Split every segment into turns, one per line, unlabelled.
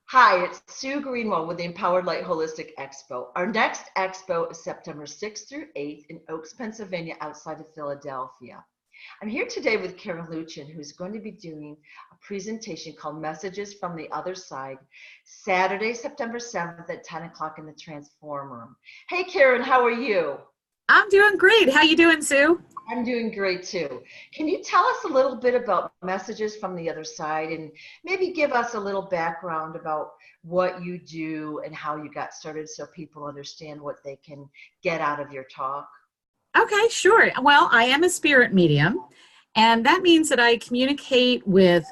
Hi, it's Sue Greenwald with the Empowered Light Holistic Expo. Our next expo is September 6th through 8th in Oaks, Pennsylvania, outside of Philadelphia. I'm here today with Karen Hluchan, who's going to be doing a presentation called Messages from the Other Side, Saturday, September 7th at 10 o'clock in the Transform Room. Hey, Karen, how are you?
I'm doing great. How you doing, Sue?
I'm doing great too. Can you tell us a little bit about Messages from the Other Side and maybe give us a little background about what you do and how you got started so people understand what they can get out of your talk?
Okay, sure. Well, I am a spirit medium, and that means that I communicate with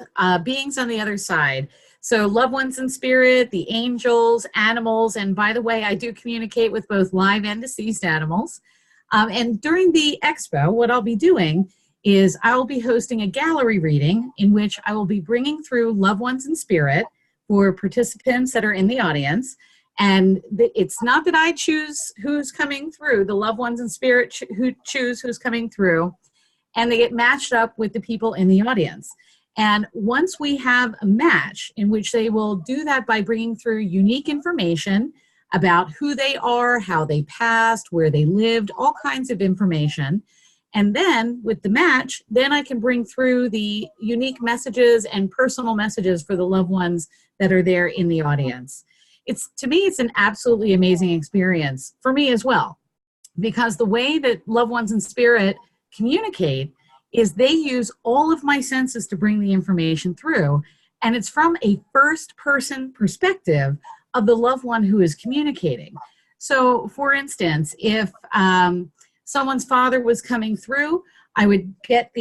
beings on the other side. So, loved ones in spirit, the angels, animals, and by the way, I do communicate with both live and deceased animals. And during the expo, what I'll be doing is I'll be hosting a gallery reading in which I will be bringing through loved ones in spirit for participants that are in the audience. And it's not that I choose who's coming through, the loved ones in spirit who choose who's coming through, and they get matched up with the people in the audience. And once we have a match in which they will do that by bringing through unique information about who they are, how they passed, where they lived, all kinds of information. And then with the match, then I can bring through the unique messages and personal messages for the loved ones that are there in the audience. To me, it's an absolutely amazing experience for me as well, because the way that loved ones in spirit communicate is they use all of my senses to bring the information through. And it's from a first person perspective of the loved one who is communicating. So for instance, if someone's father was coming through, I would get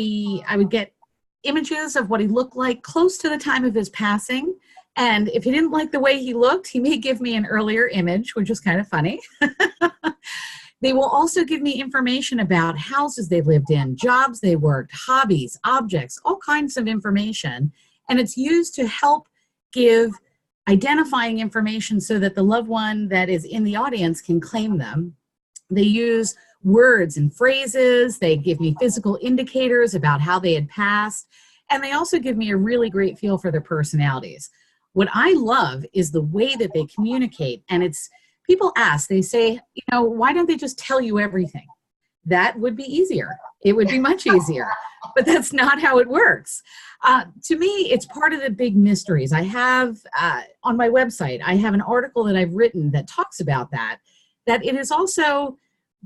images of what he looked like close to the time of his passing. And if he didn't like the way he looked, he may give me an earlier image, which is kind of funny. They will also give me information about houses they lived in, jobs they worked, hobbies, objects, all kinds of information. And it's used to help give identifying information so that the loved one that is in the audience can claim them. They use words and phrases. They give me physical indicators about how they had passed. And they also give me a really great feel for their personalities. What I love is the way that they communicate. And people ask, they say, why don't they just tell you everything? That would be easier. It would be much easier. But that's not how it works. To me, it's part of the big mysteries. I have, on my website, I have an article that I've written that talks about that it is also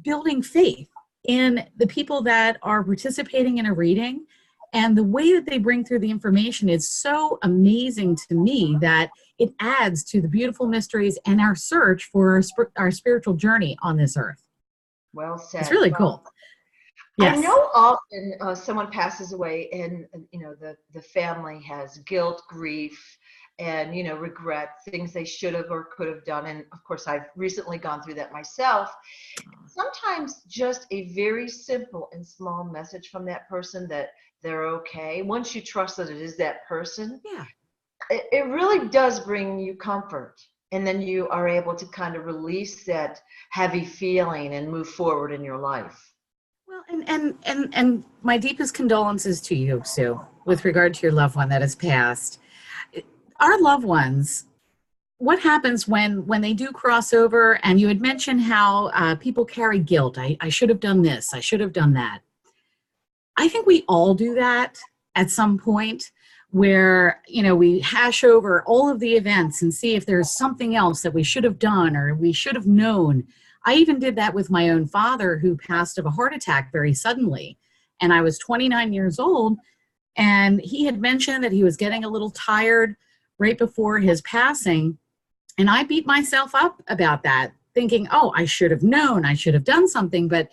building faith in the people that are participating in a reading. And the way that they bring through the information is so amazing to me that it adds to the beautiful mysteries and our search for our spiritual journey on this earth.
Well said.
It's really cool. Yes.
I know often someone passes away and the family has guilt, grief, and regret, things they should have or could have done. And of course, I've recently gone through that myself. Sometimes just a very simple and small message from that person that they're okay. Once you trust that it is that person,
yeah,
it really does bring you comfort. And then you are able to kind of release that heavy feeling and move forward in your life.
Well, and my deepest condolences to you, Sue, with regard to your loved one that has passed. Our loved ones, what happens when they do cross over, and you had mentioned how people carry guilt. I should have done this. I should have done that. I think we all do that at some point where, we hash over all of the events and see if there's something else that we should have done or we should have known. I even did that with my own father, who passed of a heart attack very suddenly. And I was 29 years old, and he had mentioned that he was getting a little tired right before his passing. And I beat myself up about that, thinking, oh, I should have known, I should have done something. But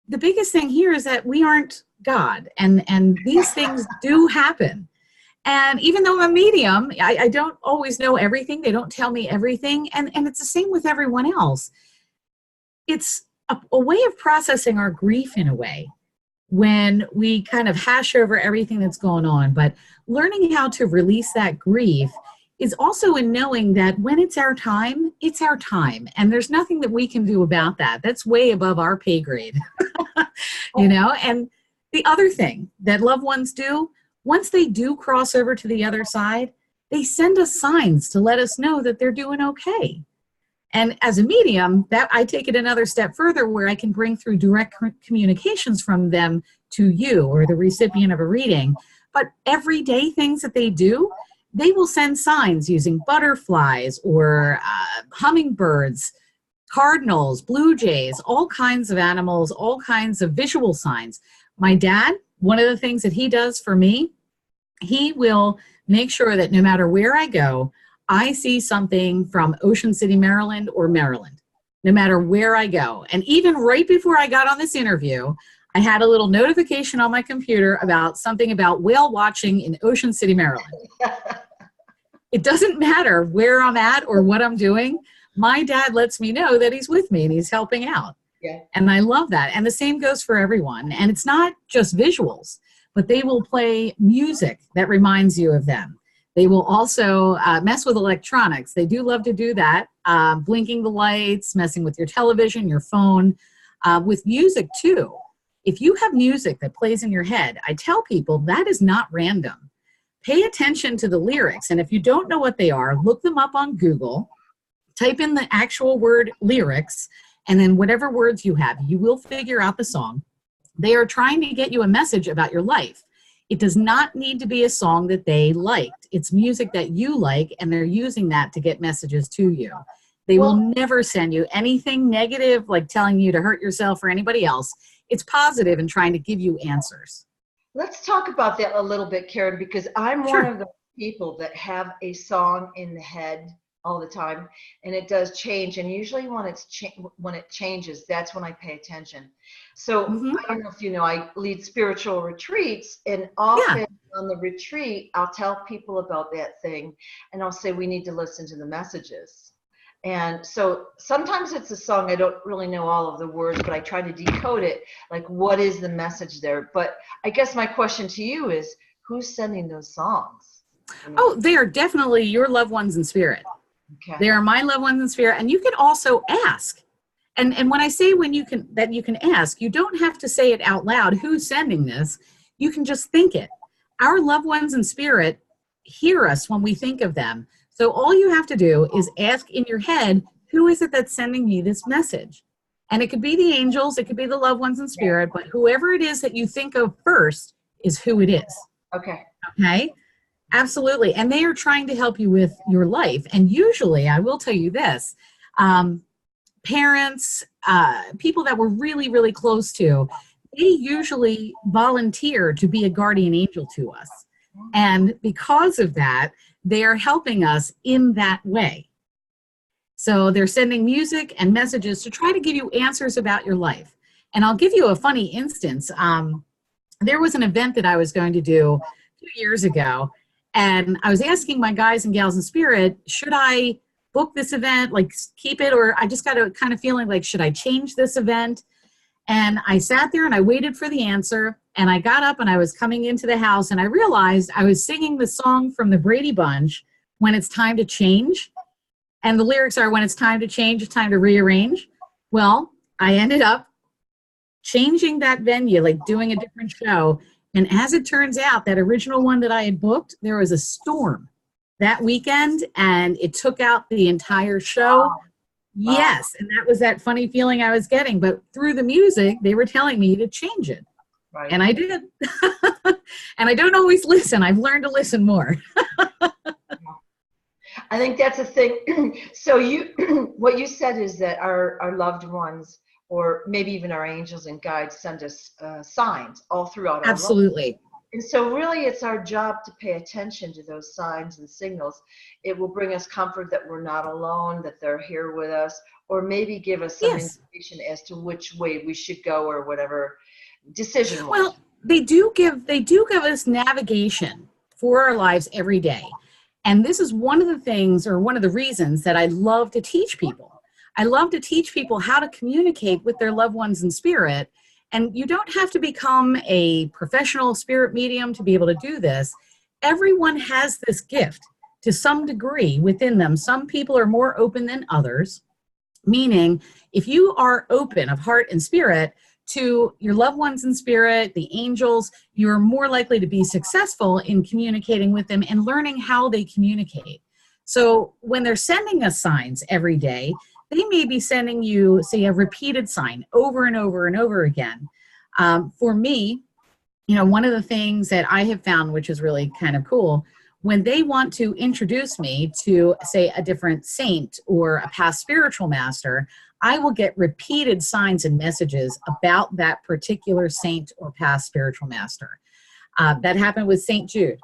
the biggest thing here is that we aren't God, and these things do happen. And even though I'm a medium, I don't always know everything. They don't tell me everything. And it's the same with everyone else. It's a way of processing our grief in a way when we kind of hash over everything that's going on. But learning how to release that grief is also in knowing that when it's our time, it's our time. And there's nothing that we can do about that. That's way above our pay grade, And the other thing that loved ones do, once they do cross over to the other side, they send us signs to let us know that they're doing okay. And as a medium, that I take it another step further where I can bring through direct communications from them to you or the recipient of a reading. But everyday things that they do, they will send signs using butterflies or hummingbirds, cardinals, blue jays, all kinds of animals, all kinds of visual signs. My dad, one of the things that he does for me, he will make sure that no matter where I go, I see something from Ocean City, Maryland or Maryland, no matter where I go. And even right before I got on this interview, I had a little notification on my computer about something about whale watching in Ocean City, Maryland. It doesn't matter where I'm at or what I'm doing. My dad lets me know that he's with me and he's helping out.
Yeah.
And I love that. And the same goes for everyone. And it's not just visuals, but they will play music that reminds you of them. They will also mess with electronics. They do love to do that, blinking the lights, messing with your television, your phone, with music too. If you have music that plays in your head, I tell people that is not random. Pay attention to the lyrics. And if you don't know what they are, look them up on Google, type in the actual word lyrics, and then whatever words you have, you will figure out the song. They are trying to get you a message about your life. It does not need to be a song that they liked. It's music that you like, and they're using that to get messages to you. They will never send you anything negative, like telling you to hurt yourself or anybody else. It's positive and trying to give you answers.
Let's talk about that a little bit, Karen, because I'm
Sure.
one of the people that have a song in the head all the time, and it does change. And usually when it changes, that's when I pay attention. So I don't know if you know, I lead spiritual retreats, and often on the retreat, I'll tell people about that thing, and I'll say we need to listen to the messages. And so sometimes it's a song, I don't really know all of the words, but I try to decode it, like what is the message there? But I guess my question to you is, who's sending those songs?
Oh, they are definitely your loved ones in spirit.
Okay.
They are my loved ones in spirit. And you can also ask. And when I say you can ask, you don't have to say it out loud, who's sending this? You can just think it. Our loved ones in spirit hear us when we think of them. So all you have to do is ask in your head, who is it that's sending me this message? And it could be the angels, it could be the loved ones in spirit, but whoever it is that you think of first is who it is.
Okay.
Okay? Absolutely. And they are trying to help you with your life. And usually, I will tell you this, parents, people that we're really, really close to, they usually volunteer to be a guardian angel to us. And because of that, they are helping us in that way. So they're sending music and messages to try to give you answers about your life. And I'll give you a funny instance. There was an event that I was going to do 2 years ago, and I was asking my guys and gals in spirit, should I book this event, like keep it, or I just got a kind of feeling like, should I change this event? And I sat there and I waited for the answer, and I got up and I was coming into the house, and I realized I was singing the song from the Brady Bunch, When It's Time to Change. And the lyrics are, when it's time to change, it's time to rearrange. Well, I ended up changing that venue, like doing a different show. And as it turns out, that original one that I had booked, there was a storm that weekend, and it took out the entire show. Yes, and that was that funny feeling I was getting. But through the music, they were telling me to change it.
Right.
And I did. And I don't always listen. I've learned to listen more.
I think that's a thing. So what you said is that our loved ones, or maybe even our angels and guides, send us signs all throughout our life.
Absolutely.
And so really it's our job to pay attention to those signs and signals. It will bring us comfort that we're not alone, that they're here with us, or maybe give us some information as to which way we should go or whatever decision.
Well, they do give us navigation for our lives every day. And this is one of the things, or one of the reasons, that I love to teach people. I love to teach people how to communicate with their loved ones in spirit. And you don't have to become a professional spirit medium to be able to do this. Everyone has this gift to some degree within them. Some people are more open than others, meaning if you are open of heart and spirit, to your loved ones in spirit, the angels, you're more likely to be successful in communicating with them and learning how they communicate. So when they're sending us signs every day, they may be sending you, say, a repeated sign over and over and over again. For me, one of the things that I have found, which is really kind of cool, when they want to introduce me to, say, a different saint or a past spiritual master, I will get repeated signs and messages about that particular saint or past spiritual master. That happened with St. Jude.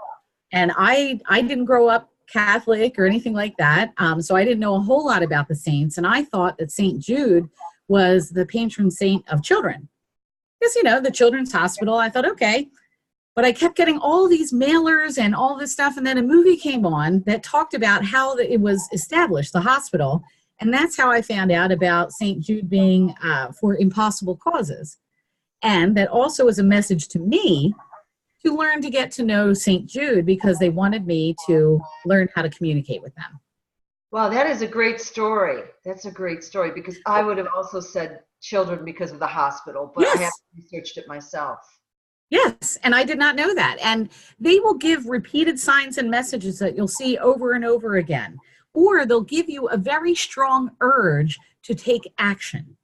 And I didn't grow up Catholic or anything like that, so I didn't know a whole lot about the saints. And I thought that St. Jude was the patron saint of children. Because, the children's hospital, I thought, okay. But I kept getting all these mailers and all this stuff. And then a movie came on that talked about how it was established, the hospital. And that's how I found out about St. Jude being for impossible causes. And that also was a message to me to learn to get to know St. Jude, because they wanted me to learn how to communicate with them.
Wow, that is a great story. That's a great story, because I would have also said children because of the hospital, but
yes.
I have researched it myself.
Yes, and I did not know that. And they will give repeated signs and messages that you'll see over and over again. Or they'll give you a very strong urge to take action.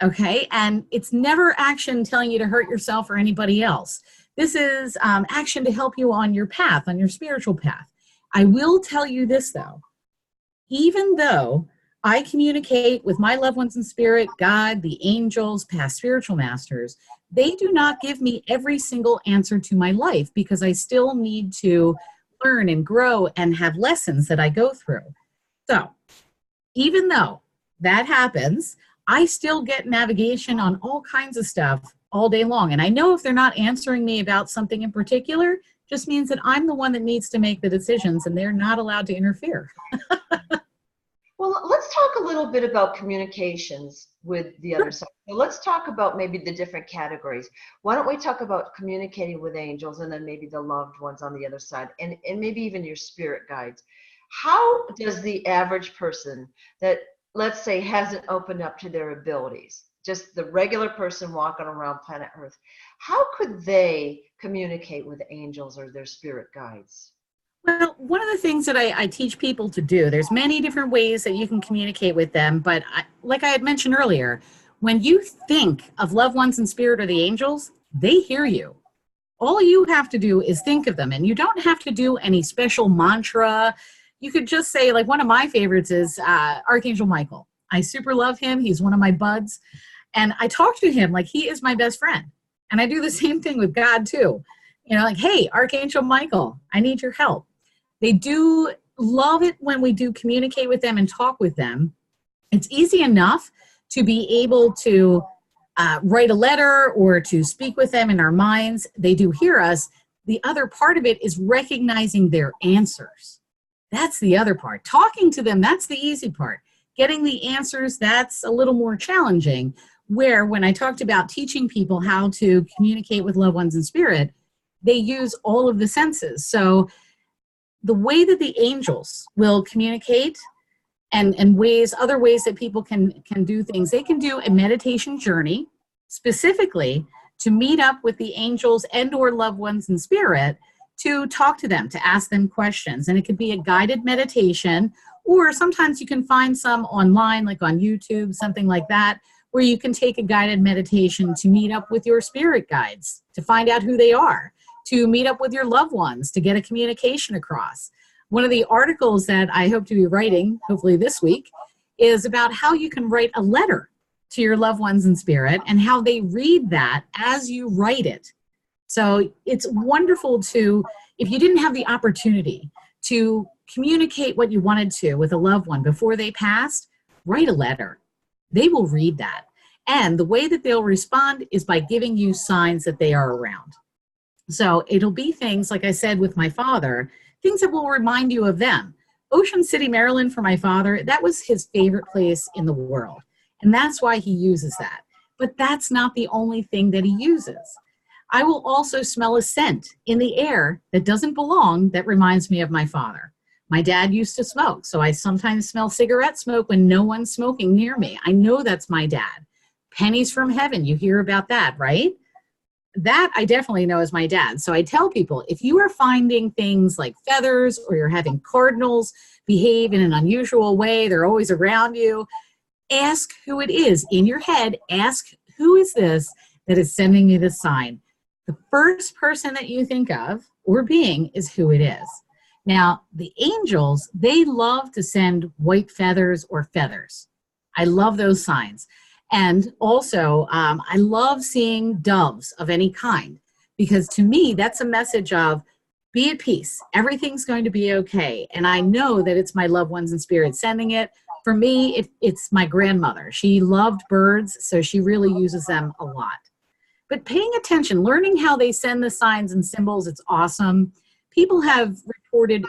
Okay, and it's never action telling you to hurt yourself or anybody else. This is action to help you on your path, on your spiritual path. I will tell you this, though. Even though I communicate with my loved ones in spirit, God, the angels, past spiritual masters, they do not give me every single answer to my life, because I still need to learn and grow and have lessons that I go through. So even though that happens, I still get navigation on all kinds of stuff all day long. And I know if they're not answering me about something in particular, just means that I'm the one that needs to make the decisions and they're not allowed to interfere.
Well, let's talk a little bit about communications with the other side. So let's talk about maybe the different categories. Why don't we talk about communicating with angels, and then maybe the loved ones on the other side, and maybe even your spirit guides. How does the average person that, let's say, hasn't opened up to their abilities, just the regular person walking around planet Earth, how could they communicate with angels or their spirit guides?
Well, one of the things that I teach people to do, there's many different ways that you can communicate with them, but like I had mentioned earlier, when you think of loved ones in spirit or the angels, they hear you. All you have to do is think of them, and you don't have to do any special mantra. You could just say, like, one of my favorites is Archangel Michael. I super love him. He's one of my buds, and I talk to him like he is my best friend. And I do the same thing with God too. Like, hey, Archangel Michael, I need your help. They do love it when we do communicate with them and talk with them. It's easy enough to be able to write a letter or to speak with them in our minds. They do hear us. The other part of it is recognizing their answers. That's the other part. Talking to them, that's the easy part. Getting the answers, that's a little more challenging. Where when I talked about teaching people how to communicate with loved ones in spirit, they use all of the senses. So the way that the angels will communicate and other ways that people can do things, they can do a meditation journey specifically to meet up with the angels and or loved ones in spirit, to talk to them, to ask them questions. And it could be a guided meditation, or sometimes you can find some online, like on YouTube, something like that, where you can take a guided meditation to meet up with your spirit guides, to find out who they are, to meet up with your loved ones, to get a communication across. One of the articles that I hope to be writing, hopefully this week, is about how you can write a letter to your loved ones in spirit and how they read that as you write it. So it's wonderful to, if you didn't have the opportunity to communicate what you wanted to with a loved one before they passed, write a letter. They will read that. And the way that they'll respond is by giving you signs that they are around. So it'll be things, like I said, with my father, things that will remind you of them. Ocean City, Maryland, for my father, that was his favorite place in the world. And that's why he uses that. But that's not the only thing that he uses. I will also smell a scent in the air that doesn't belong that reminds me of my father. My dad used to smoke, so I sometimes smell cigarette smoke when no one's smoking near me. I know that's my dad. Pennies from heaven. You hear about that, right? That I definitely know is my dad. So I tell people, if you are finding things like feathers or you're having cardinals behave in an unusual way, they're always around you, ask who it is. In your head, ask, who is this that is sending me this sign? The first person that you think of or being is who it is. Now, the angels, they love to send white feathers or feathers. I love those signs. And also, I love seeing doves of any kind, because to me, that's a message of be at peace. Everything's going to be okay. And I know that it's my loved ones in spirit sending it. For me, it's my grandmother. She loved birds, so she really uses them a lot. But paying attention, learning how they send the signs and symbols, it's awesome. People have reported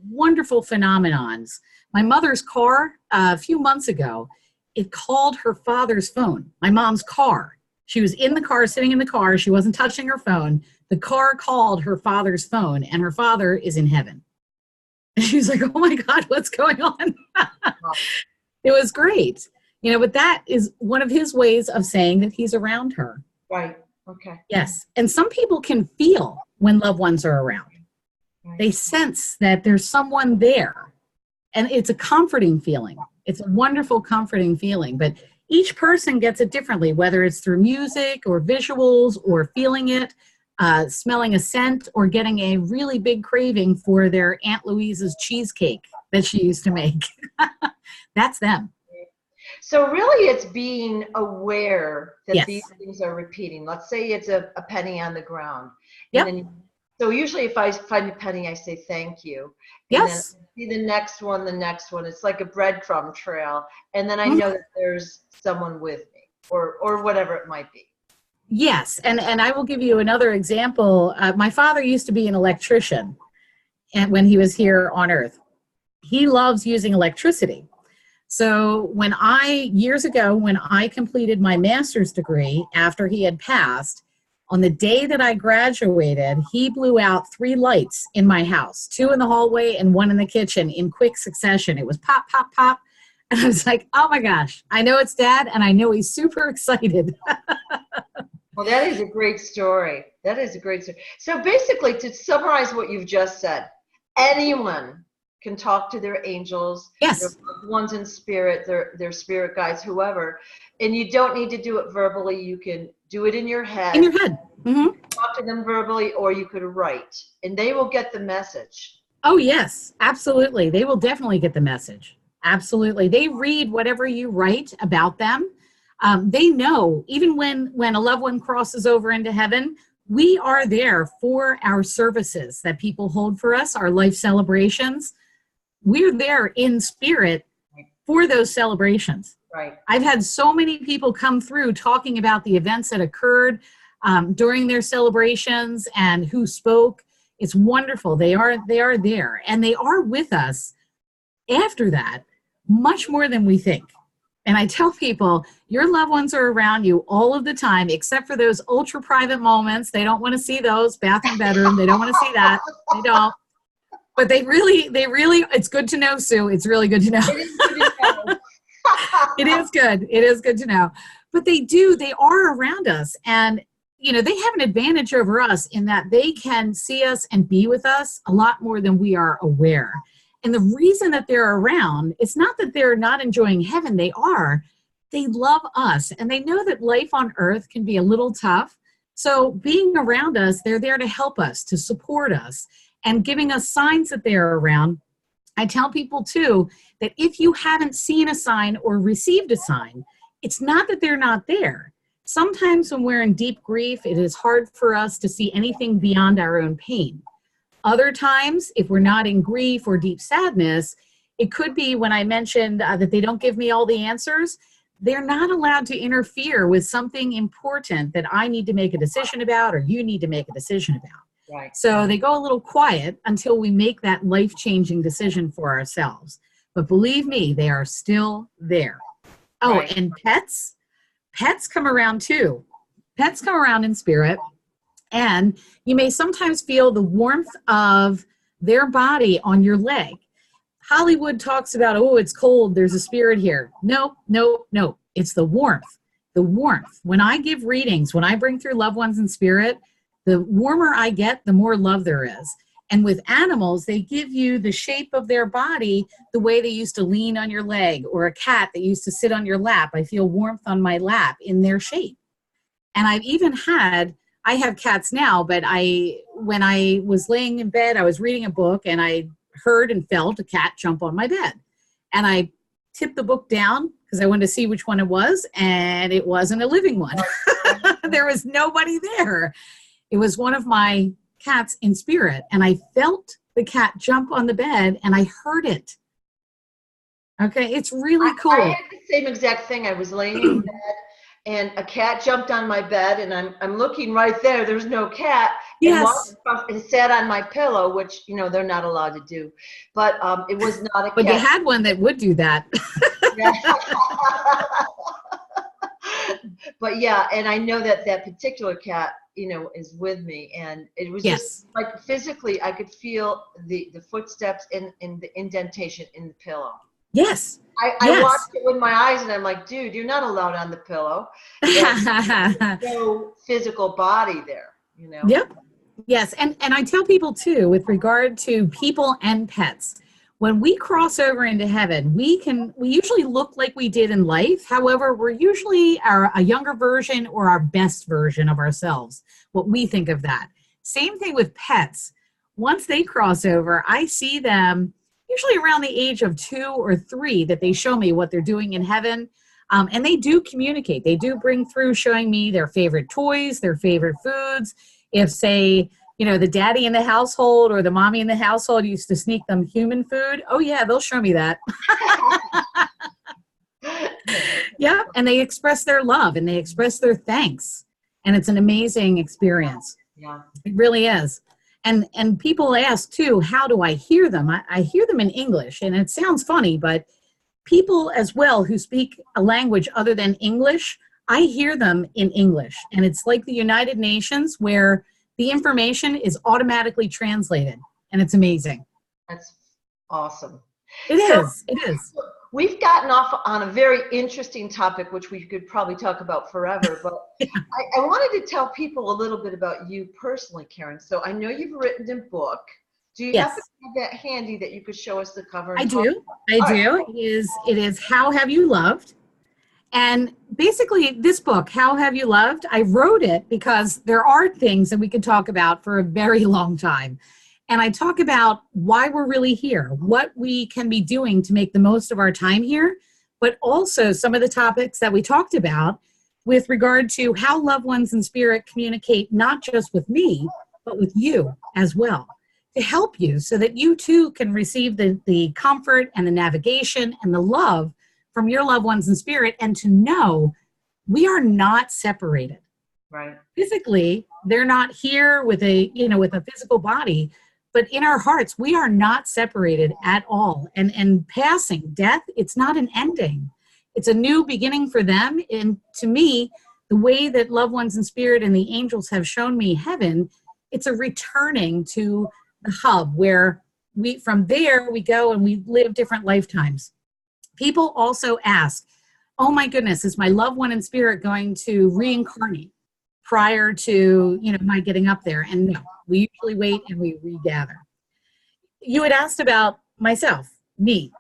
wonderful phenomenons. My mother's car, a few months ago, it called her father's phone, my mom's car. She was in the car, sitting in the car. She wasn't touching her phone. The car called her father's phone, and her father is in heaven. And she was like, oh my God, what's going on? It was great. But that is one of his ways of saying that he's around her.
Right. Okay.
Yes. And some people can feel when loved ones are around. Right. They sense that there's someone there. And it's a comforting feeling. It's a wonderful, comforting feeling. But each person gets it differently, whether it's through music or visuals or feeling it, smelling a scent, or getting a really big craving for their Aunt Louise's cheesecake that she used to make. That's them.
So really it's being aware that
yes.
these things are repeating. Let's say it's a penny on the ground.
Yep.
And then, so usually if I find a penny, I say thank you. And
yes.
then see the next one. It's like a breadcrumb trail. And then I know that there's someone with me or whatever it might be.
Yes. And I will give you another example. My father used to be an electrician, and when he was here on Earth. He loves using electricity. So years ago, when I completed my master's degree after he had passed, on the day that I graduated, he blew out 3 lights in my house, 2 in the hallway and 1 in the kitchen in quick succession. It was pop, pop, pop. And I was like, oh my gosh, I know it's Dad, and I know he's super excited.
Well, that is a great story. That is a great story. So basically, to summarize what you've just said, anyone can talk to their angels,
yes.
their loved ones in spirit, their spirit guides, whoever. And you don't need to do it verbally. You can do it in your head.
In your head. Mm-hmm.
Talk to them verbally, or you could write, and they will get the message.
Oh, yes, absolutely. They will definitely get the message. Absolutely. They read whatever you write about them. They know, even when a loved one crosses over into heaven, we are there for our services that people hold for us, our life celebrations. We're there in spirit for those celebrations.
Right.
I've had so many people come through talking about the events that occurred during their celebrations and who spoke. It's wonderful. They are there, and they are with us after that much more than we think. And I tell people, your loved ones are around you all of the time, except for those ultra private moments. They don't want to see those, bathroom, bedroom. They don't want to see that. They don't. But they really, it's good to know, Sue. It's really good to know.
It is good to know.
It is good. It is good to know. But they are around us. And, they have an advantage over us in that they can see us and be with us a lot more than we are aware. And the reason that they're around, it's not that they're not enjoying heaven. They are. They love us. And they know that life on earth can be a little tough. So being around us, they're there to help us, to support us, and giving us signs that they're around. I tell people, too, that if you haven't seen a sign or received a sign, it's not that they're not there. Sometimes when we're in deep grief, it is hard for us to see anything beyond our own pain. Other times, if we're not in grief or deep sadness, it could be when I mentioned that they don't give me all the answers. They're not allowed to interfere with something important that I need to make a decision about or you need to make a decision about.
Right.
So they go a little quiet until we make that life-changing decision for ourselves. But believe me, they are still there. Oh, right. And pets come around too. Pets come around in spirit. And you may sometimes feel the warmth of their body on your leg. Hollywood talks about, oh, it's cold, there's a spirit here. No. It's the warmth. the warmth. When I give readings, when I bring through loved ones in spirit, the warmer I get, the more love there is. And with animals, they give you the shape of their body the way they used to lean on your leg, or a cat that used to sit on your lap. I feel warmth on my lap in their shape. And I've even had, I have cats now, but when I was laying in bed, I was reading a book and I heard and felt a cat jump on my bed. And I tipped the book down because I wanted to see which one it was, and it wasn't a living one. There was nobody there. It was one of my cats in spirit, and I felt the cat jump on the bed and I heard it. Okay, it's really cool.
I had the same exact thing. I was laying in bed and a cat jumped on my bed, and I'm looking right there. There's no cat.
Yes.
And sat on my pillow, which, you know, they're not allowed to do. But it was not a cat.
But you had one that would do that.
But yeah, and I know that that particular cat, you know, is with me, and it was just like physically I could feel the footsteps in the indentation in the pillow.
Yes.
I watched it with my eyes, and I'm like, dude, you're not allowed on the pillow. There's no physical body there, you know?
Yep. Yes. And I tell people too, with regard to people and pets, when we cross over into heaven, we usually look like we did in life. However, we're usually a younger version or our best version of ourselves, what we think of that. Same thing with pets. Once they cross over, I see them usually around the age of 2 or 3 that they show me what they're doing in heaven. And they do communicate. They do bring through showing me their favorite toys, their favorite foods. If, say, you know, the daddy in the household or the mommy in the household used to sneak them human food, oh yeah, they'll show me that. Yeah, and they express their love and they express their thanks. And it's an amazing experience.
Yeah.
It really is. And people ask too, how do I hear them? I hear them in English, and it sounds funny, but people as well who speak a language other than English, I hear them in English. And it's like the United Nations where the information is automatically translated, and it's amazing.
That's awesome.
It is.
We've gotten off on a very interesting topic, which we could probably talk about forever, but I wanted to tell people a little bit about you personally, Karen. So I know you've written a book. Do you happen to have that handy that you could show us the cover?
I do. It is How Have You Loved? And basically this book, How Have You Loved? I wrote it because there are things that we could talk about for a very long time. And I talk about why we're really here, what we can be doing to make the most of our time here, but also some of the topics that we talked about with regard to how loved ones in spirit communicate not just with me, but with you as well, to help you so that you too can receive the comfort and the navigation and the love from your loved ones in spirit, and to know we are not separated.
Right.
Physically, they're not here with a physical body, but in our hearts, we are not separated at all. And passing, death, it's not an ending. It's a new beginning for them. And to me, the way that loved ones in spirit and the angels have shown me heaven, it's a returning to the hub where from there we go and we live different lifetimes. People also ask, oh my goodness, is my loved one in spirit going to reincarnate prior to, my getting up there? And no, we usually wait and we regather. You had asked about me.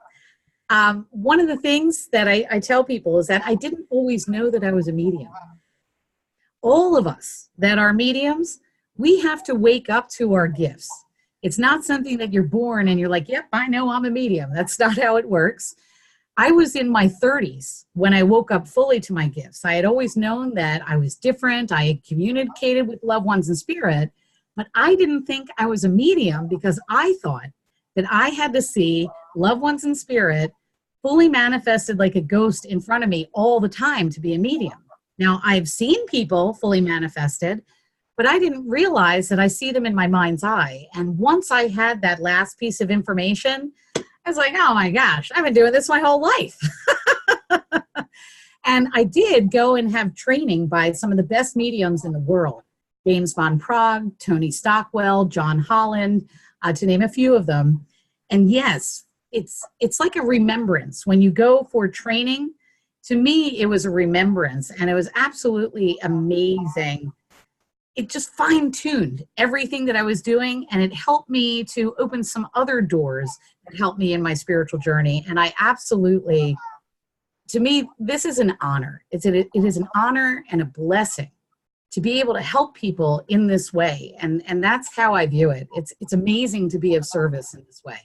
One of the things that I tell people is that I didn't always know that I was a medium. All of us that are mediums, we have to wake up to our gifts. It's not something that you're born and you're like, yep, I know I'm a medium. That's not how it works. I was in my 30s when I woke up fully to my gifts. I had always known that I was different. I had communicated with loved ones in spirit, but I didn't think I was a medium because I thought that I had to see loved ones in spirit fully manifested like a ghost in front of me all the time to be a medium. Now, I've seen people fully manifested, but I didn't realize that I see them in my mind's eye. And once I had that last piece of information, I was like, oh my gosh, I've been doing this my whole life. And I did go and have training by some of the best mediums in the world. James Von Prague, Tony Stockwell, John Holland, to name a few of them. And yes, it's like a remembrance. When you go for training, to me, it was a remembrance, and it was absolutely amazing. It just fine-tuned everything that I was doing, and it helped me to open some other doors that helped me in my spiritual journey. And I absolutely, to me, this is an honor. It is an honor and a blessing to be able to help people in this way. And that's how I view it. It's amazing to be of service in this way.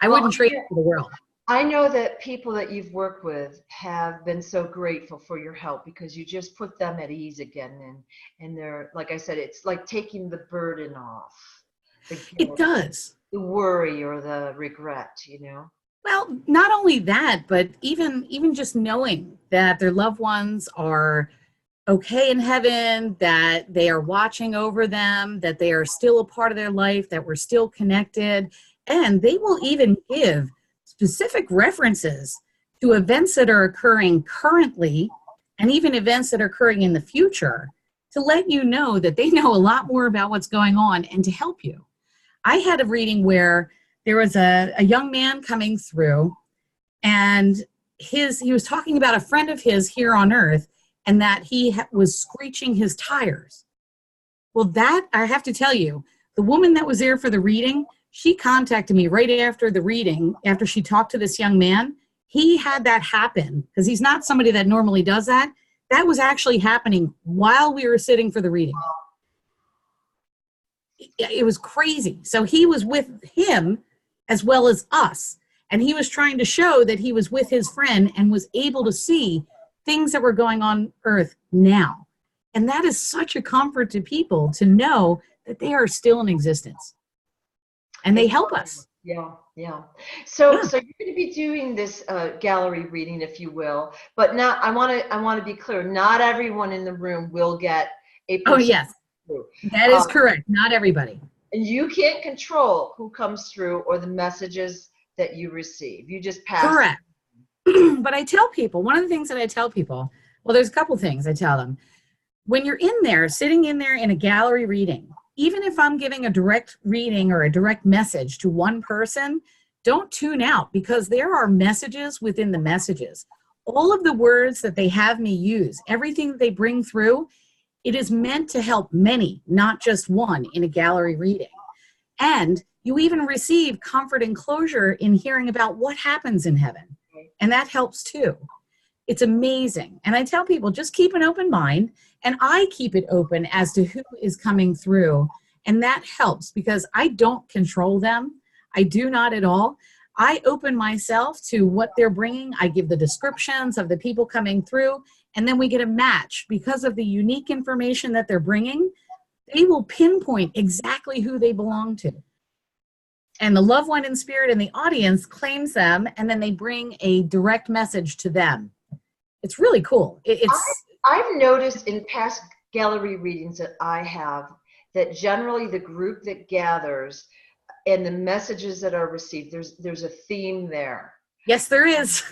I
Well,
wouldn't trade it for the world.
I know that people that you've worked with have been so grateful for your help because you just put them at ease again. And they're, like I said, it's like taking the burden off, the
It
guilt,
does.
the worry or the regret, you know?
Well, not only that, but even just knowing that their loved ones are okay in heaven, that they are watching over them, that they are still a part of their life, that we're still connected. And they will even give specific references to events that are occurring currently and even events that are occurring in the future to let you know that they know a lot more about what's going on and to help you. I had a reading where there was a young man coming through, and he was talking about a friend of his here on earth, and that he was screeching his tires. Well, that, I have to tell you, the woman that was there for the reading, she contacted me right after the reading, after she talked to this young man. He had that happen, because he's not somebody that normally does that. That was actually happening while we were sitting for the reading. It was crazy. So he was with him as well as us. And he was trying to show that he was with his friend and was able to see things that were going on earth now. And that is such a comfort to people to know that they are still in existence. And they help us.
Yeah, yeah. So,
Yeah.
so you're going to be doing this gallery reading, if you will. But now, I want to be clear. Not everyone in the room will get a
Oh,
person
yes,
through.
that is correct. Not everybody.
And you can't control who comes through or the messages that you receive. You just pass.
Correct. But I tell people, one of the things that I tell people, well, there's a couple things I tell them. When you're in there, sitting in there in a gallery reading, even if I'm giving a direct reading or a direct message to one person, don't tune out, because there are messages within the messages. All of the words that they have me use, everything that they bring through, it is meant to help many, not just one in a gallery reading. And you even receive comfort and closure in hearing about what happens in heaven. And that helps too. It's amazing. And I tell people, just keep an open mind. And I keep it open as to who is coming through. And that helps, because I don't control them. I do not at all. I open myself to what they're bringing. I give the descriptions of the people coming through. And then we get a match. Because of the unique information that they're bringing, they will pinpoint exactly who they belong to. And the loved one in spirit in the audience claims them, and then they bring a direct message to them. It's really cool.
I've noticed in past gallery readings that I have that generally the group that gathers and the messages that are received, there's a theme there.
Yes, there is.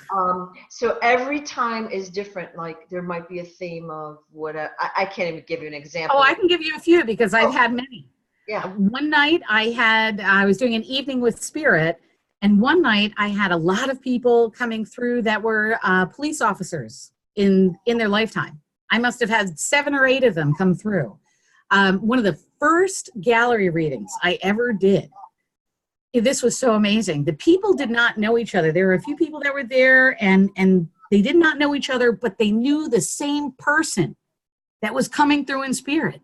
So every time is different. Like there might be a theme of what I can't even give you an example.
Oh, I can give you a few, because I've had many.
Yeah.
One night I was doing an evening with spirit, and one night I had a lot of people coming through that were police officers in their lifetime. I must have had 7 or 8 of them come through. One of the first gallery readings I ever did. This was so amazing. The people did not know each other. There were a few people that were there, and they did not know each other, but they knew the same person that was coming through in spirit.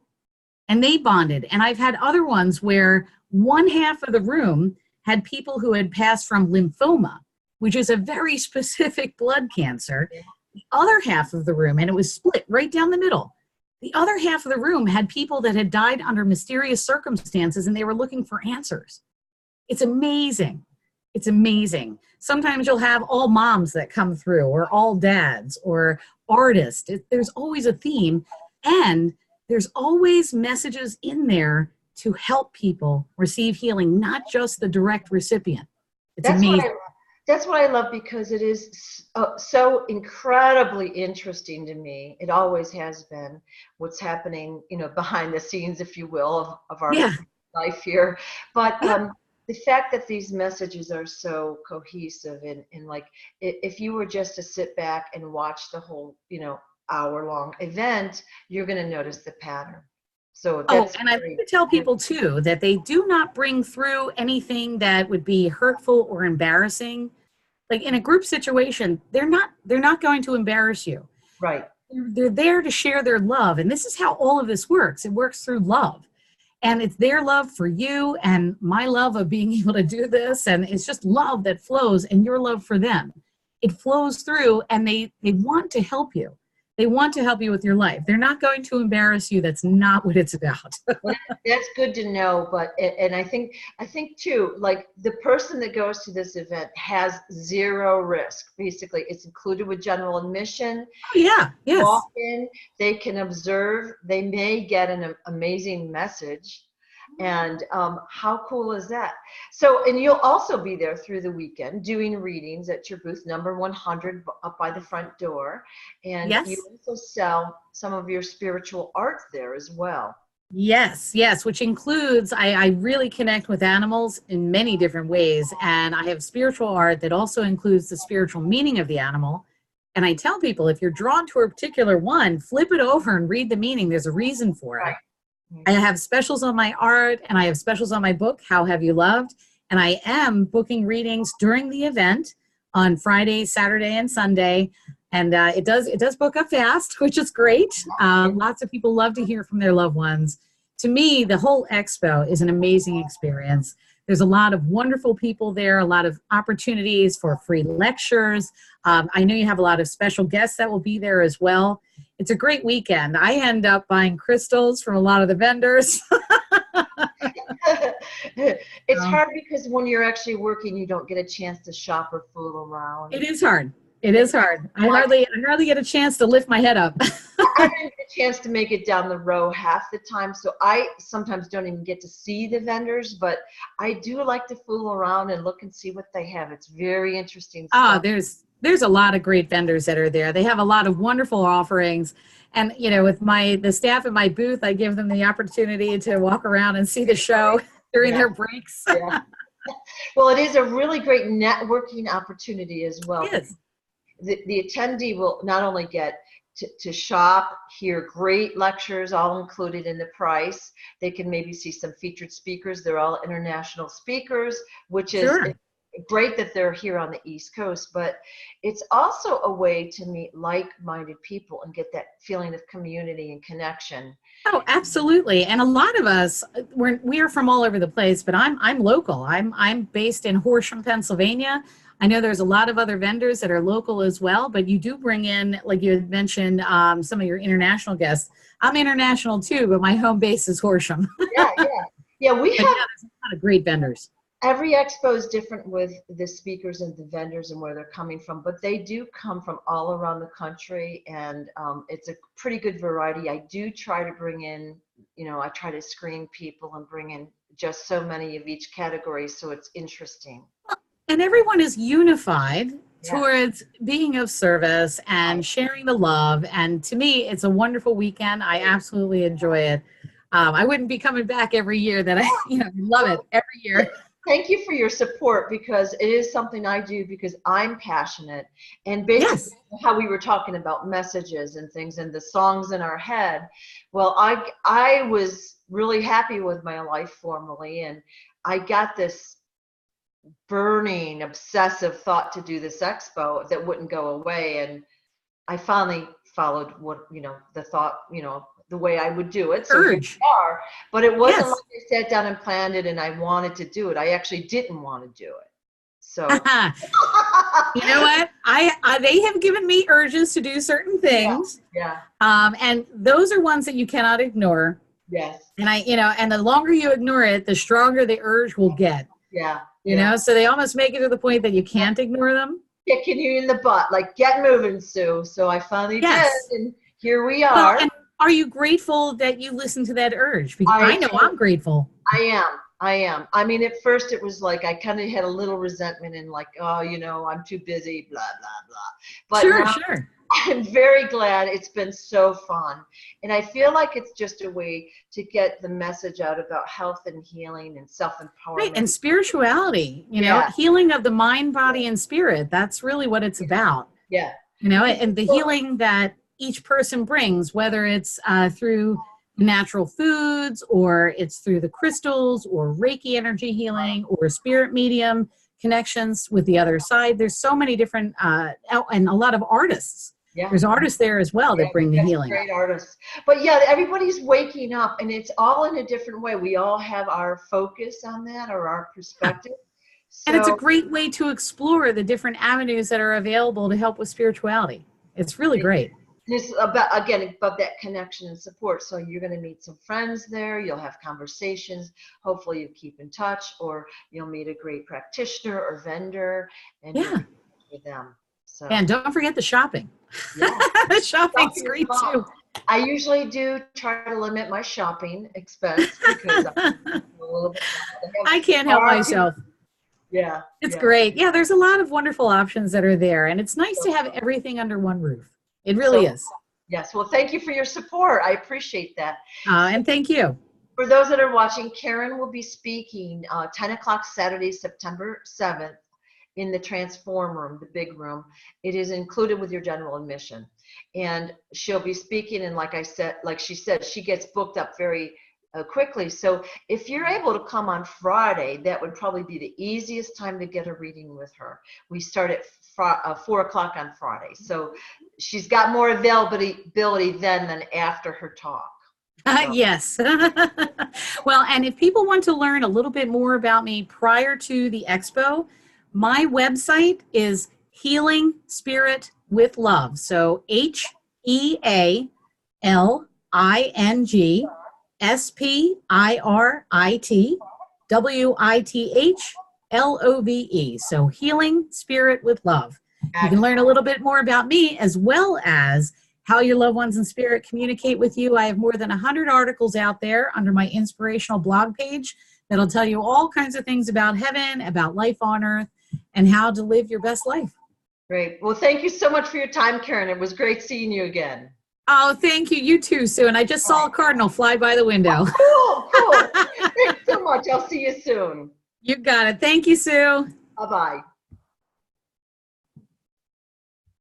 And they bonded. And I've had other ones where one half of the room had people who had passed from lymphoma, which is a very specific blood cancer. The other half of the room, and it was split right down the middle, the other half of the room had people that had died under mysterious circumstances, and they were looking for answers. It's amazing. It's amazing. Sometimes you'll have all moms that come through, or all dads, or artists. There's always a theme, and there's always messages in there to help people receive healing, not just the direct recipient. It's amazing.
That's what I love, because it is so incredibly interesting to me. It always has been what's happening, behind the scenes, if you will, of our life here. But the fact that these messages are so cohesive and like if you were just to sit back and watch the whole, hour-long event, you're going to notice the pattern. So
Oh,
that's
and I like
very
to tell
good.
people too that they do not bring through anything that would be hurtful or embarrassing. Like in a group situation, they're not going to embarrass you.
Right.
They're there to share their love. And this is how all of this works. It works through love. And it's their love for you and my love of being able to do this. And it's just love that flows and your love for them. It flows through and they want to help you. They want to help you with your life. They're not going to embarrass you. That's not what it's about.
Well, that's good to know, but and I think too, like the person that goes to this event has zero risk. Basically, it's included with general admission.
Oh, yeah. Yes.
Walk in, they can observe, they may get an amazing message. And how cool is that? So, and you'll also be there through the weekend doing readings at your booth number 100 up by the front door. And you
Yes.
also sell some of your spiritual art there as well.
Yes, yes, which includes I really connect with animals in many different ways. And I have spiritual art that also includes the spiritual meaning of the animal. And I tell people if you're drawn to a particular one, flip it over and read the meaning. There's a reason for it.
Right.
I have specials on my art and I have specials on my book, How Have You Loved? And I am booking readings during the event on Friday, Saturday, and Sunday. And it does book up fast, which is great. Lots of people love to hear from their loved ones. To me, the whole expo is an amazing experience. There's a lot of wonderful people there, a lot of opportunities for free lectures. I know you have a lot of special guests that will be there as well. It's a great weekend. I end up buying crystals from a lot of the vendors.
It's hard because when you're actually working, you don't get a chance to shop or fool around.
It is hard. It is hard. I hardly get a chance to lift my head up.
I didn't get a chance to make it down the row half the time, so I sometimes don't even get to see the vendors, but I do like to fool around and look and see what they have. It's very interesting stuff.
There's a lot of great vendors that are there. They have a lot of wonderful offerings. And with the staff at my booth, I give them the opportunity to walk around and see the show during their breaks.
Yeah. Well, it is a really great networking opportunity as well.
Yes.
The attendee will not only get to shop, hear great lectures, all included in the price. They can maybe see some featured speakers. They're all international speakers, which is great that they're here on the East Coast. But it's also a way to meet like-minded people and get that feeling of community and connection.
Oh, absolutely. And a lot of us, we are from all over the place, but I'm local. I'm based in Horsham, Pennsylvania. I know there's a lot of other vendors that are local as well, but you do bring in, like you had mentioned, some of your international guests. I'm international too, but my home base is Horsham.
Yeah. We have
there's a lot of great vendors.
Every expo is different with the speakers and the vendors and where they're coming from, but they do come from all around the country, and it's a pretty good variety. I do try to bring in, I try to screen people and bring in just so many of each category, so it's interesting.
And everyone is unified towards being of service and sharing the love. And to me, it's a wonderful weekend. I absolutely enjoy it. I wouldn't be coming back every year that I love it every year.
Thank you for your support, because it is something I do because I'm passionate. And basically how we were talking about messages and things and the songs in our head. Well, I was really happy with my life formerly, and I got this burning, obsessive thought to do this expo that wouldn't go away. And I finally followed what, the thought, the way I would do it. So here we are. But it wasn't like I sat down and planned it and I wanted to do it. I actually didn't want to do it. So
you know what? They have given me urges to do certain things. And those are ones that you cannot ignore.
Yes.
And and the longer you ignore it, the stronger the urge will get. So they almost make it to the point that you can't ignore them.
Kicking you in the butt, like, get moving, Sue. So I finally did, and here we are.
And are you grateful that you listened to that urge? Because I know I'm grateful.
I am. I mean, at first it was like I kind of had a little resentment and like, oh, I'm too busy, blah, blah, blah. But I'm very glad. It's been so fun. And I feel like it's just a way to get the message out about health and healing and
Right.
self-empowerment.
And spirituality,
Yeah.
healing of the mind, body, and spirit. That's really what it's about,
Yeah.
and the healing that each person brings, whether it's through natural foods or it's through the crystals or Reiki energy healing or spirit medium connections with the other side. There's so many different, and a lot of artists.
Yeah.
There's artists there as well that bring the
That's
healing.
great artists. But yeah, everybody's waking up and it's all in a different way. We all have our focus on that or our perspective.
And it's a
So
great way to explore the different avenues that are available to help with spirituality. It's really great.
it's about, again, about that connection and support. So you're going to meet some friends there. You'll have conversations. Hopefully you keep in touch, or you'll meet a great practitioner or vendor and you'll
Yeah.
be with them. So
And don't forget the shopping.
yeah.
The shopping's
Shopping is
great
fun.
too.
I usually do try to limit my shopping expense because I'm a little bit.
I can't help myself.
Yeah.
It's great. Yeah, there's a lot of wonderful options that are there, and it's nice to have
Okay.
everything under one roof. It really is.
Yes. Well, thank you for your support. I appreciate that.
And thank you.
For those that are watching, Karen will be speaking 10 o'clock Saturday, September 7th in the Transform Room, the big room. It is included with your general admission. And she'll be speaking, and like she said, she gets booked up very quickly. So if you're able to come on Friday, that would probably be the easiest time to get a reading with her. We start at 4 o'clock on Friday. So she's got more availability then than after her talk. So.
Yes. Well, and if people want to learn a little bit more about me prior to the expo, my website is Healing Spirit with Love. So HealingSpiritWithLove. So Healing Spirit with Love. You can learn a little bit more about me as well as how your loved ones in spirit communicate with you. I have more than 100 articles out there under my inspirational blog page that'll tell you all kinds of things about heaven, about life on earth, and how to live your best life.
Great. Well, thank you so much for your time, Karen. It was great seeing you again.
Oh, thank you. You too, Sue. And I just saw a cardinal fly by the window.
Oh, cool. Thanks so much. I'll see you soon.
You got it. Thank you, Sue.
Bye-bye.